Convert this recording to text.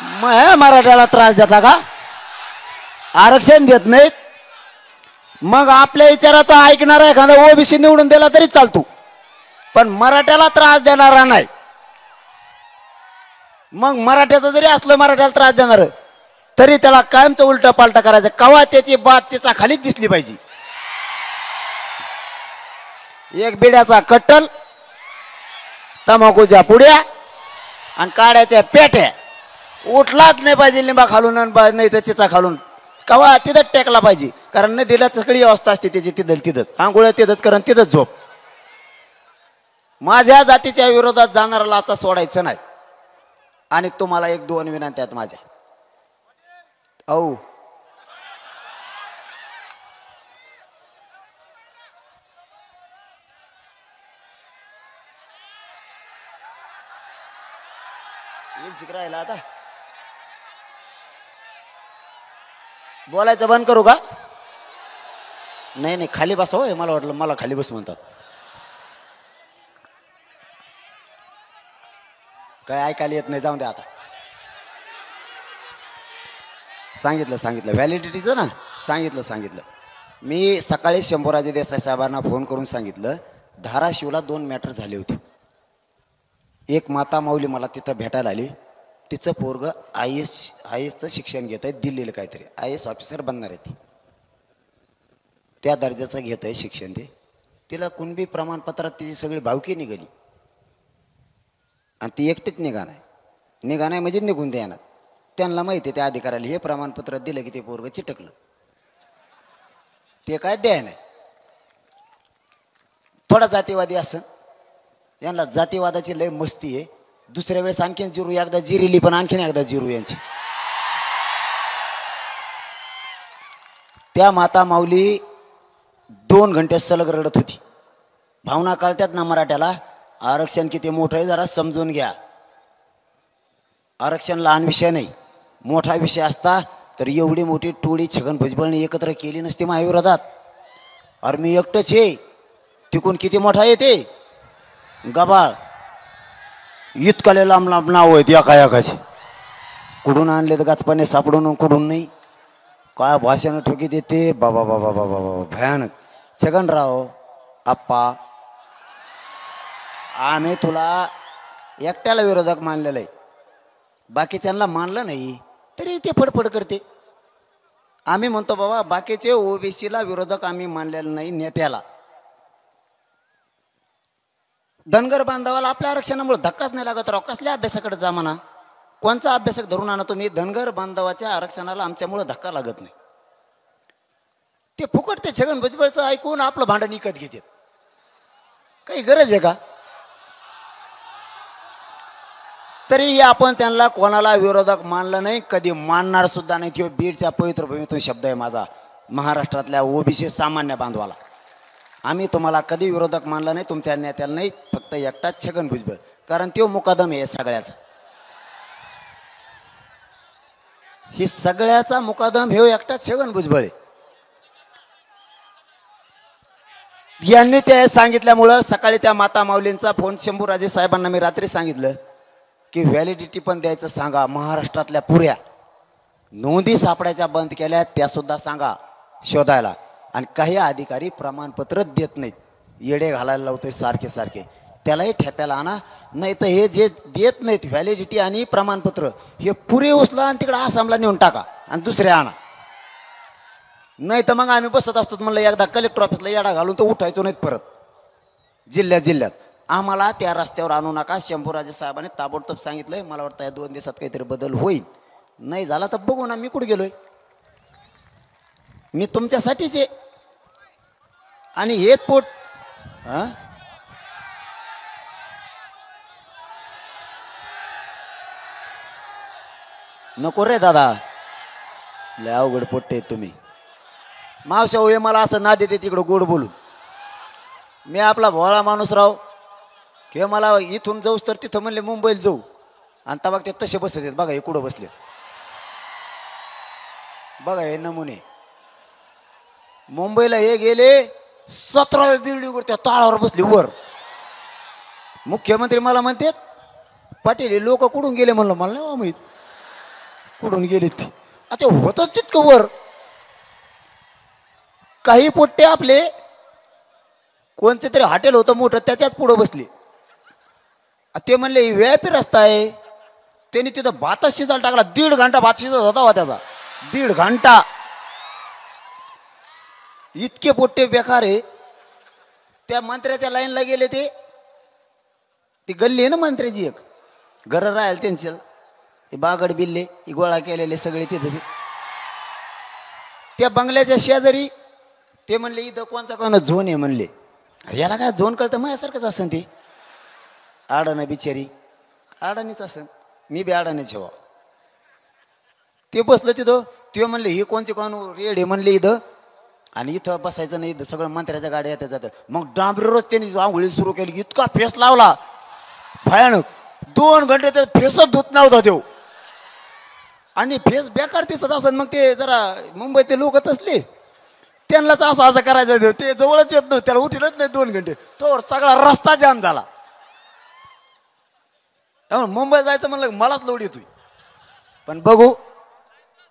मग मराठ्याला त्रास देता का? आरक्षण देत नाहीत. मग आपल्या विचाराचा ऐकणारा एखादा ओबीसी निवडून दिला तरी चालतो, पण मराठ्याला त्रास देणारा नाही. मग मराठ्याचं जरी असलं मराठ्याला त्रास देणार तरी त्याला कायमचं उलट पालट करायचं. कवा त्याची बातचीचा खालीच दिसली पाहिजे. एक बिड्याचा कट्टल, तंबाखूच्या पुड्या आणि काड्याच्या पेट्या उठलाच नाही पाहिजे. लिंबा खालून नाही तर चिचा खालून कवा तिथंच टेकला पाहिजे. कारण नदीला सगळी अवस्था असते त्याची तिथंच आंघोळ तिथंच करण तिथंच झोप. माझ्या जातीच्या विरोधात जाणाऱ्याला आता सोडायचं नाही. आणि तुम्हाला एक दोन विनंती आहेत माझ्या. औ शिकरायला आता बोलायचं बंद करू का? नाही नाही खाली बसा. होय मला वाटलं मला खाली बस म्हणतात. काय ऐकायला येत नाही. जाऊन द्या आता. सांगितलं व्हॅलिडिटीचं ना. सांगितलं मी सकाळी शंभूराजे देसाई साहेबांना फोन करून सांगितलं. धाराशिवला 2 मॅटर झाले होते. एक माता माऊली मला तिथं भेटायला आली. तिचं पोरग IAS शिक्षण घेत आहे. दिल्लीला काहीतरी IAS ऑफिसर बनणार आहे. ती त्या दर्जाचं घेत आहे शिक्षण. तिला कुणबी प्रमाणपत्रात तिची सगळी भावकी निघाली आणि ती एकटीच निघा नाही म्हणजे निघून द्यायला. त्यांना माहिती आहे त्या अधिकाऱ्याला हे प्रमाणपत्र दिलं की ते पोरग चिटकलं. ते काय द्याय नाही. थोडा जातीवादी असं. यांना जातीवादाची लय मस्ती आहे. दुसऱ्या वेळेस आणखीन जिरू, एकदा जिरिली पण आणखीन एकदा जिरू यांची. त्या माता माऊली 2 घंटे सलग रडत होती. भावना कळतात ना मराठ्याला. आरक्षण किती मोठं आहे जरा समजून घ्या. आरक्षण लहान विषय नाही. मोठा विषय असता तर एवढी मोठी टोळी छगन भुजबळने एकत्र केली नसती महाविरोधात. अरे मी एकटंच आहे. तिकून किती मोठा येते गबाळ. इतकाले लांब लांब नाव आहेत एकाचे. कुठून आणले तर गाचपाने सापडून कुठून नाही. काय भाषण ठोकी देते बाबा बाबा बाबा बाबा भयानक. छगनराव आप्पा आम्ही तुला एकट्याला विरोधक मानलेलं आहे. बाकीच्यांना मानलं नाही तरी ते फडफड करते. आम्ही म्हणतो बाबा बाकीचे ओबीसीला विरोधक आम्ही मानलेलं नाही. नेत्याला धनगर बांधवाला आपल्या आरक्षणामुळे धक्काच नाही लागत. राव कसल्या अभ्यासाकडे जा म्हणा. कोणचा अभ्यासक धरून आणा तुम्ही. धनगर बांधवाच्या आरक्षणाला आमच्यामुळे धक्का लागत नाही. ते फुकट ते छगन भुजबळचं ऐकून आपलं भांडण विकत घेतात. काही गरज आहे का? तरी आपण त्यांना कोणाला विरोधक मानलं नाही. कधी मानणार सुद्धा नाही. किंवा बीडच्या पवित्र भूमीतून शब्द आहे माझा महाराष्ट्रातल्या ओबीसी सामान्य बांधवाला. आम्ही तुम्हाला कधी विरोधक मानलं नाही. तुमच्या नेत्याला नाही. फक्त एकटाच छगन भुजबळ. कारण तो मुकादम आहे सगळ्याचा. ही सगळ्याचा मुकादम हे एकटाच छगन भुजबळ आहे. यांनी ते सांगितल्यामुळं सकाळी त्या माता माऊलींचा फोन शंभूराजे साहेबांना मी रात्री सांगितलं की व्हॅलिडिटी पण द्यायचं सांगा. महाराष्ट्रातल्या पुऱ्या नोंदी सापडायच्या बंद केल्या त्या सुद्धा सांगा शोधायला. आणि काही अधिकारी प्रमाणपत्र देत नाहीत. येडे घालायला लावतोय सारखे. त्यालाही ठेप्याला आणा. नाही तर हे जे देत नाहीत व्हॅलिडिटी आणि प्रमाणपत्र हे पुरे उचला आणि तिकडे आसामला नेऊन टाका आणि दुसरे आणा. नाही तर मग आम्ही बसत असतो म्हणलं एकदा कलेक्टर ऑफिसला येडा घालून तर उठायचो नाहीत परत. जिल्ह्यात आम्हाला त्या रस्त्यावर आणू नका. शंभूराजे साहेबांनी ताबडतोब सांगितलंय. मला वाटतं या 2 दिवसात काहीतरी बदल होईल. नाही झाला तर बघू ना. मी कुठे गेलोय? मी तुमच्यासाठीच आहे. आणि हेच पोट नको रे दादा. लय अवघड पोट्टे तुम्ही. मावशा होय मला असं ना देते तिकडं गोड बोलून. मी आपला भोळा माणूस राव. किंवा मला इथून जाऊस तर तिथं म्हणले मुंबईला जाऊ आणि तबाक ते तसे बसत आहेत. बघा हे कुठं बसले. बघा हे नमुने. मुंबईला हे गेले 17व्या बिल्डिंगवर त्या ताळावर बसले वर. मुख्यमंत्री मला म्हणतात पाटील हे लोक कुठून गेले. म्हणलं मला नाही माहित. कुठून गेली ती आता होतच तितकं वर. काही पोट्टे आपले कोणते तरी हॉटेल होतं मोठं त्याच्याच पुढं बसले. ते म्हणले व्हीआयपी रस्ता आहे. त्यांनी तिथं भातच शिजायला टाकला. 1.5 घंटा भात शिजत होता त्याचा. 1.5 घंटा. इतके पोट्टे बेकार आहे. त्या मंत्र्याच्या लाईनला गेले ते. ती गल्ली आहे ना मंत्र्याची एक. घर राहील त्यांच्या. ते बागड बिल्ले गोळा केलेले सगळे तिथे. त्या बंगल्याच्या शेजारी ते म्हणले इथं कोणता झोन आहे म्हणले. याला काय झोन कळतं माझ्यासारखंच असन ते. आडानं बिचारी आडानीच असन. मी बी आडानेच जेव्हा ते बसलं तिथं. ते म्हणले हे कोणचे कोण रेड आहे म्हणले इथं. आणि इथं बसायचं नाही. इथं सगळं मंत्र्याच्या गाड्या येतात जातात. मग डांबरीवरच त्यांनी आंघोळी सुरू केली. इतका फेस लावला भयानक. 2 घंटे तर फेसच धुत नव्हता देव. आणि फेस बेकार दिसत असत. मग ते जरा मुंबईतले लोक असले त्यांनाच असं करायचं. ते जवळच येत नव्हतं. त्याला उठलच नाही 2 घंटे. तो सगळा रस्ता जाम झाला. मुंबई जायचं म्हणलं मलाच लोड येतोय. पण बघू